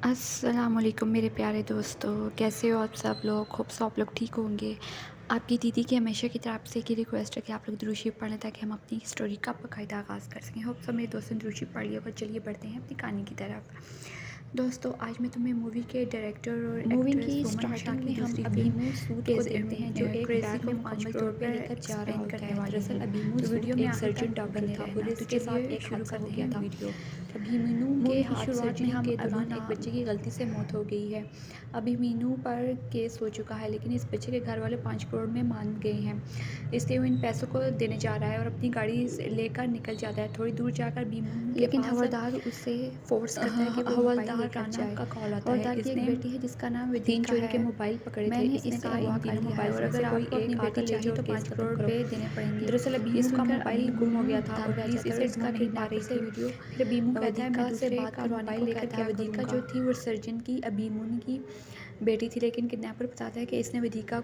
अस्सलामुअलैकुम मेरे प्यारे दोस्तों, कैसे हो आप सब लोग? होप सो आप लोग ठीक होंगे। आपकी दीदी की हमेशा की तरफ से एक ही रिक्वेस्ट है कि आप लोग दुरूद शरीफ पढ़ लें ताकि हम अपनी स्टोरी का बाकायदा आगाज़ कर सकें। होप सो मेरे दोस्तों ने दुरूद शरीफ पढ़ लिया होगा। चलिए बढ़ते हैं अपनी कहानी की तरफ। दोस्तों, आज मैं तुम्हें मूवी के डायरेक्टर और मूवी की एक्ट्रेस रोमन शाह स्टार्टिंग की में हम दूसरी फिल्म अबीमू सूद को देखते हैं जो एक क्रेज़ी बैग को में मुकम्मल मुकम्मल तौर तौर पे पर लेकर जा रहा एक्सप्लेन होता करने है। वाली दरअसल हूँ। अबीमू तो वीडियो सूद में एक आखिर सर्जन तक डॉक्टर बने था। रहना। पुलिस तो के साथ चलिए एक शुरू हादसा हो करते गया हैं था। वीडियो। अभिमन्यु के मूवी की हाथ शुरुआत में सर्जरी हम के अभी दौरान एक बच्चे की गलती से मौत हो गई है। अभिमन्यु पर केस हो चुका है, लेकिन इस बच्चे के घर वाले 5 करोड़ में मान गए हैं, इसलिए वो इन पैसों को देने जा रहा है और अपनी गाड़ी लेकर निकल जाता है। थोड़ी दूर जाकर अभिमन्यु के लेकिन पास हवलदार उसे फोर्स करता है कि वो मोबाइल हवलदार लेकर राना जाए। का कॉल आता है। हवलदार की एक इसने बेटी है जिसका नाम 3 वेदिका चोरी के है। मोबाइल पकड़े थे। मैंने इसने इसे कहा अगवा इन कर तीनों लिया है मोबाइल्स और में अगर से कोई आपको अपनी एक बेटी आकर ले चाहिए जाओ तो तो केस 5 ख़त्म करोड़ करो। रुपए देने पड़ेंगे। दरअसल ये अबीमू का सुनकर मोबाइल गुम हो अभिमन्यु गया था और ताज्जुब पुलिस जाता है इसे और इसका ढूंढने किडनैपर बाकी से से वीडियो फिर अभिमन्यु कहता है मैं वेदिका से दूसरे बात का करवाने मोबाइल को लेकर कहता है। क्या वेदिका करूँगा। जो थी वो सर्जन की अबीमन्यु की बेटी थी, लेकिन किडनैपर बताता है कि इसने वेदिका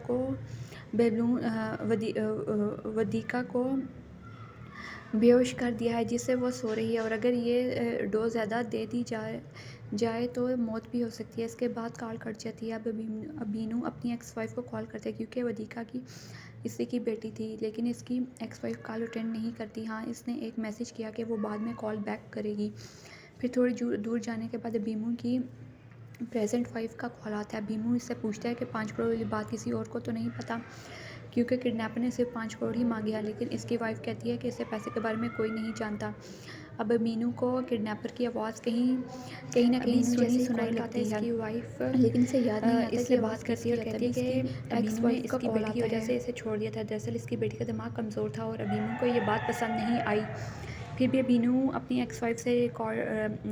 को बेहोश कर दिया है जिससे वो सो रही है और अगर ये डोज ज़्यादा दे दी जाए तो मौत भी हो सकती है। इसके बाद कॉल कट जाती है। अब अबीनू अपनी एक्स वाइफ को कॉल करते हैं क्योंकि वेदिका की इसी की बेटी थी, लेकिन इसकी एक्स वाइफ कॉल अटेंड नहीं करती। हाँ, इसने एक मैसेज किया कि वो बाद में कॉल बैक करेगी। फिर थोड़ी दूर जाने के बाद अबीमू की प्रेजेंट वाइफ का कॉल आता है। अबीमू इससे पूछता है कि 5 करोड़ वाली बात किसी और को तो नहीं पता, क्योंकि किडनैपर ने सिर्फ 5 करोड़ ही मांगे हैं, लेकिन इसकी वाइफ कहती है कि इसे पैसे के बारे में कोई नहीं जानता। अब अमीनू को किडनैपर की आवाज़ कहीं कहीं ना कहीं अबीनू सुनी जैसे ही सुनाई कॉल काटा लगती है, इसकी वाइफ लेकिन इसे याद नहीं आता इससे कि बात आवाज़ करती है किसकी और है। कहती तभी है इसकी कि एक्स अबीनू ने वाइफ का इसकी कॉल बेटी की आता वजह है। से इसे छोड़ दिया था। दरअसल इसकी बेटी का दिमाग कमज़ोर था और अबीनू को ये बात पसंद नहीं आई। फिर भी अबीनू अपनी एक्स वाइफ से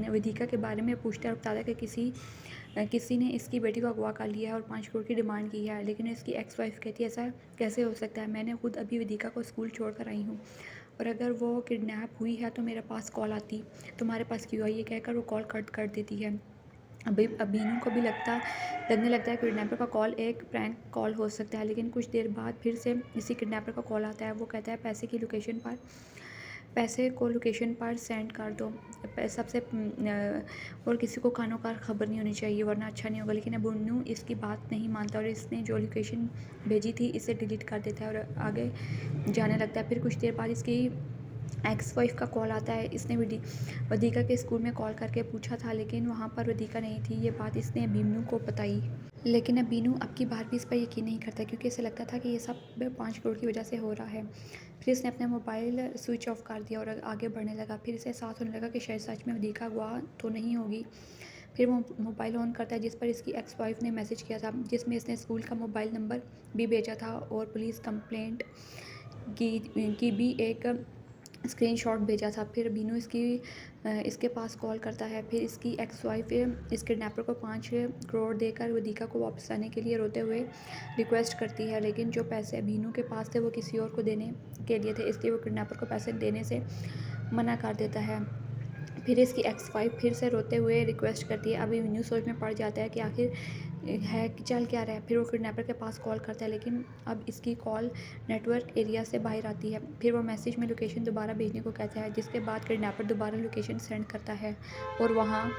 वेदिका के बारे में पूछता है और बताता है कि किसी ने इसकी बेटी को अगवा कर लिया है और 5 करोड़ की डिमांड की है, लेकिन इसकी एक्स वाइफ कहती है ऐसा कैसे हो सकता है। मैंने खुद अभी वेदिका को स्कूल छोड़ कर आई हूँ और अगर वो किडनैप हुई है तो मेरे पास कॉल आती, तुम्हारे पास क्यों आई, ये कहकर वो कॉल कट कर देती है। अभी अबीनू को भी लगने लगता है किडनैपर का कॉल एक प्रैंक कॉल हो सकता है, लेकिन कुछ देर बाद फिर से इसी किडनैपर का कॉल आता है। वो कहता है पैसे को लोकेशन पर सेंड कर दो। सबसे और किसी को कानों का खबर नहीं होनी चाहिए वरना अच्छा नहीं होगा, लेकिन अबीनू इसकी बात नहीं मानता और इसने जो लोकेशन भेजी थी इसे डिलीट कर देता है और आगे जाने लगता है। फिर कुछ देर बाद इसकी एक्स वाइफ का कॉल आता है। इसने वेदिका के स्कूल में कॉल करके पूछा था, लेकिन वहाँ पर वेदिका नहीं थी। ये बात इसने अबीनू को बताई, लेकिन अबीनू अब की बार भी इस पर यकीन नहीं करता क्योंकि इसे लगता था कि ये सब 5 करोड़ की वजह से हो रहा है। फिर इसने अपना मोबाइल स्विच ऑफ कर दिया और आगे बढ़ने लगा। फिर इसे एहसास होने लगा कि शायद सच में वेदिका अगवा तो नहीं होगी। फिर वो मोबाइल ऑन करता है जिस पर इसकी एक्स वाइफ ने मैसेज किया था, जिसमें इसने स्कूल का मोबाइल नंबर भी भेजा था और पुलिस कंप्लेंट की भी एक स्क्रीनशॉट भेजा था। फिर बीनू इसके पास कॉल करता है। फिर इसकी एक्स वाइफ इस किडनैपर को 5 करोड़ देकर वेदिका को वापस आने के लिए रोते हुए रिक्वेस्ट करती है, लेकिन जो पैसे बीनू के पास थे वो किसी और को देने के लिए थे, इसलिए वो किडनैपर को पैसे देने से मना कर देता है। फिर इसकी एक्स वाइफ फिर से रोते हुए रिक्वेस्ट करती है। अभी न्यू सोच में पड़ जाता है कि आखिर है कि चल क्या रहा है। फिर वो किडनैपर के पास कॉल करता है, लेकिन अब इसकी कॉल नेटवर्क एरिया से बाहर आती है। फिर वो मैसेज में लोकेशन दोबारा भेजने को कहता है, जिसके बाद किडनैपर दोबारा लोकेशन सेंड करता है और वहाँ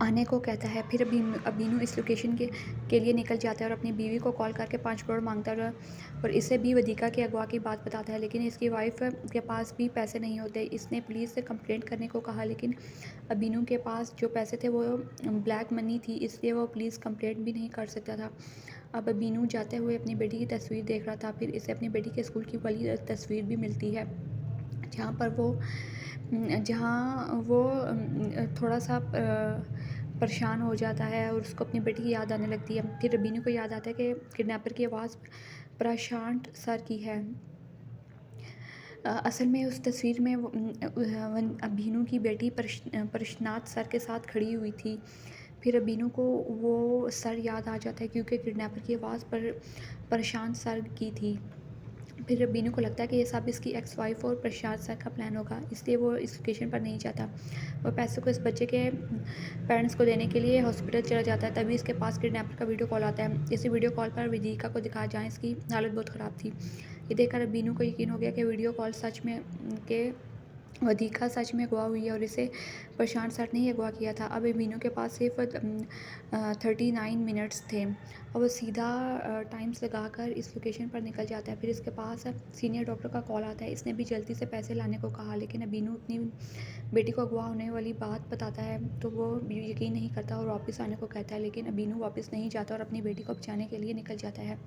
आने को कहता है। फिर अबीनू इस लोकेशन के लिए निकल जाता है और अपनी बीवी को कॉल करके 5 करोड़ मांगता है और इसे भी वेदिका के अगवा की बात बताता है, लेकिन इसकी वाइफ के पास भी पैसे नहीं होते। इसने पुलिस से कंप्लेंट करने को कहा, लेकिन अबीनू के पास जो पैसे थे वो ब्लैक मनी थी, इसलिए वो पुलिस कंप्लेंट भी नहीं कर सकता था। अब अबीनू जाते हुए अपनी बेटी की तस्वीर देख रहा था। फिर इसे अपनी बेटी के स्कूल की वाली तस्वीर भी मिलती है, जहाँ वो थोड़ा सा परेशान हो जाता है और उसको अपनी बेटी की याद आने लगती है। फिर अबीनू को याद आता है कि किडनैपर की आवाज़ प्रशांत सर की है। असल में उस तस्वीर में अबीनू की बेटी प्रशांत सर के साथ खड़ी हुई थी। फिर अबीनू को वो सर याद आ जाता है क्योंकि किडनैपर की आवाज़ प्रशांत सर की थी। फिर बीनू को लगता है कि ये सब इसकी एक्स वाइफ और प्रशांत सर का प्लान होगा, इसलिए वो इस लोकेशन पर नहीं जाता। वो पैसों को इस बच्चे के पेरेंट्स को देने के लिए हॉस्पिटल चला जाता है। तभी इसके पास किडनैपर का वीडियो कॉल आता है। इसी वीडियो कॉल पर वेदिका को दिखाया जहाँ इसकी हालत बहुत ख़राब थी। ये देखकर बीनू को यकीन हो गया कि वीडियो कॉल सच में के वधीका सच में अगवा हुई है और इसे प्रशांत सर ने ही अगवा किया था। अब अबीनू के पास सिर्फ 39 मिनट्स थे और वो सीधा टाइम्स लगाकर इस लोकेशन पर निकल जाता है। फिर इसके पास सीनियर डॉक्टर का कॉल आता है। इसने भी जल्दी से पैसे लाने को कहा, लेकिन अबीनू अपनी बेटी को अगवा होने वाली बात बताता है तो वो यकीन नहीं करता और वापस आने को कहता है, लेकिन अबीनू वापस नहीं जाता और अपनी बेटी को बचाने के लिए निकल जाता है।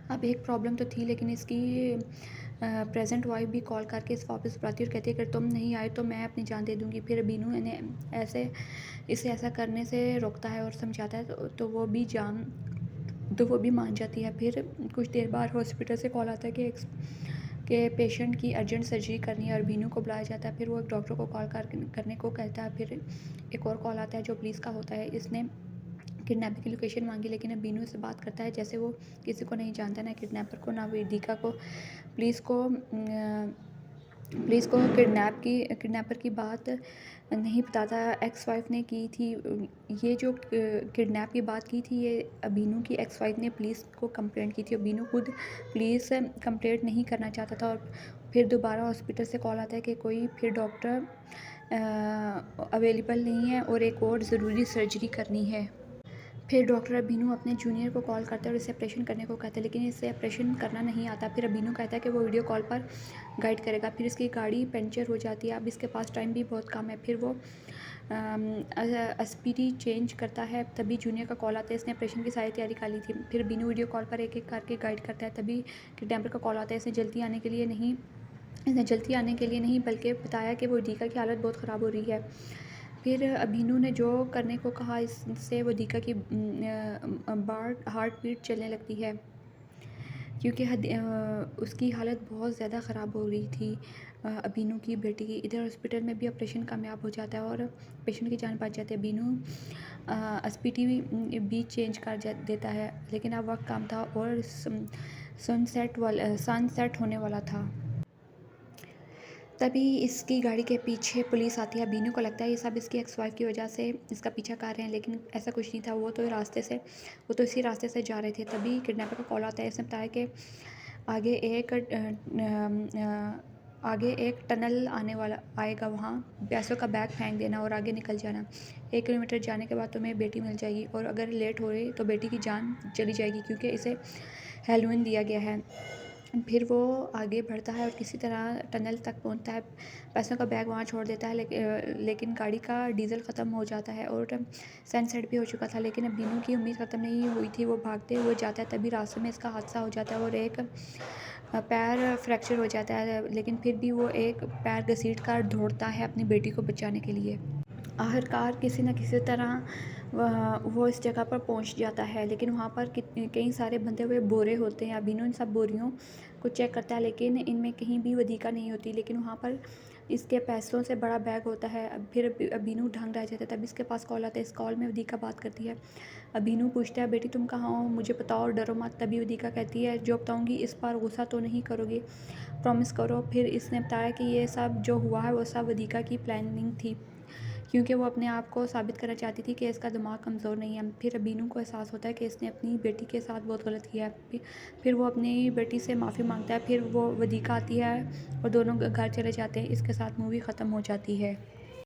अब एक प्रॉब्लम तो थी, लेकिन इसकी प्रेजेंट वाइफ भी कॉल करके इस वापस बुलाती है और कहती है अगर तुम नहीं आए तो मैं अपनी जान दे दूँगी। फिर बीनू इसे ऐसा करने से रोकता है और समझाता है तो वो भी मान जाती है। फिर कुछ देर बाद हॉस्पिटल से कॉल आता है कि पेशेंट की अर्जेंट सर्जरी करनी है और बीनू को बुलाया जाता है। फिर वो एक डॉक्टर को कॉल करने को कहता है। फिर एक और कॉल आता है जो पुलिस का होता है। इसने किडनैपर की लोकेशन मांगी, लेकिन अब बीनू से बात करता है जैसे वो किसी को नहीं जानता, ना किडनैपर को ना वेदिका को। पुलिस को किडनैपर की बात नहीं बताता। एक्स वाइफ ने की थी ये जो किडनैप की बात की थी, ये अबीनू की एक्स वाइफ ने पुलिस को कंप्लेंट की थी। अबीनू खुद पुलिस कंप्लेंट नहीं करना चाहता था और फिर दोबारा हॉस्पिटल से कॉल आता है कि कोई फिर डॉक्टर अवेलेबल नहीं है और एक और ज़रूरी सर्जरी करनी है। फिर डॉक्टर अबीनू अपने जूनियर को कॉल करता है और इसे ऑपरेशन करने को कहता है, लेकिन इसे ऑपरेशन करना नहीं आता। फिर अबीनू कहता है कि वो वीडियो कॉल पर गाइड करेगा। फिर इसकी गाड़ी पंचर हो जाती है। अब इसके पास टाइम भी बहुत कम है। फिर वो एसपीडी चेंज करता है। तभी जूनियर का कॉल आता है। इसने ऑपरेशन की सारी तैयारी कर ली थी। फिर अबीनू वीडियो कॉल पर एक एक करके गाइड करता है। तभी किडनैपर का कॉल आता है। इसने जल्दी आने के लिए नहीं बल्कि बताया कि वो दीका की हालत बहुत ख़राब हो रही है। फिर अबीनू ने जो करने को कहा, इससे वधीका की हार्ट बीट चलने लगती है, क्योंकि उसकी हालत बहुत ज़्यादा ख़राब हो रही थी अबीनू की बेटी की। इधर हॉस्पिटल में भी ऑपरेशन कामयाब हो जाता है और पेशेंट की जान बच जाती है। अबीनू एसपीटी भी चेंज कर देता है, लेकिन अब वक्त कम था और सनसेट होने वाला था। तभी इसकी गाड़ी के पीछे पुलिस आती है। बीनू को लगता है ये सब इसकी एक्स वाइफ की वजह से इसका पीछा कर रहे हैं, लेकिन ऐसा कुछ नहीं था। वो तो इसी रास्ते से जा रहे थे। तभी किडनैपर का कॉल आता है। इसने बताया कि आगे एक टनल आने वाला आएगा, वहाँ पैसों का बैग फेंक देना और आगे निकल जाना। 1 किलोमीटर जाने के बाद तुम्हें बेटी मिल जाएगी और अगर लेट हो रही तो बेटी की जान चली जाएगी, क्योंकि इसे हेलोइन दिया गया है। फिर वो आगे बढ़ता है और किसी तरह टनल तक पहुंचता है। पैसों का बैग वहाँ छोड़ देता है, लेकिन गाड़ी का डीजल ख़त्म हो जाता है और सनसेट भी हो चुका था। लेकिन अब बीनू की उम्मीद ख़त्म नहीं हुई थी। वो भागते हुए जाता है। तभी रास्ते में इसका हादसा हो जाता है और एक पैर फ्रैक्चर हो जाता है, लेकिन फिर भी वो एक पैर घसीट कर दौड़ता है अपनी बेटी को बचाने के लिए। आखिरकार किसी न किसी तरह वो इस जगह पर पहुंच जाता है, लेकिन वहाँ पर कई सारे बंधे हुए बोरे होते हैं। अबीनू इन सब बोरियों को चेक करता है, लेकिन इनमें कहीं भी वधीका नहीं होती। लेकिन वहाँ पर इसके पैसों से बड़ा बैग होता है। फिर अबीनू ढंग रह जाता है। तभी इसके पास कॉल आता है। इस कॉल में वधीका बात करती है। अबीनू पूछता है बेटी तुम कहाँ हो, मुझे बताओ, डरो मत। तभी वधीका कहती है जो बताऊँगी इस बार गुस्सा तो नहीं करोगे, प्रॉमिस करो। फिर इसने बताया कि ये सब जो हुआ है वो सब वधीका की प्लानिंग थी, क्योंकि वो अपने आप को साबित करना चाहती थी कि इसका दिमाग कमज़ोर नहीं है। फिर अबीनू को एहसास होता है कि इसने अपनी बेटी के साथ बहुत गलत किया है। फिर वो अपनी बेटी से माफ़ी मांगता है। फिर वो वधीका आती है और दोनों घर चले जाते हैं। इसके साथ मूवी ख़त्म हो जाती है।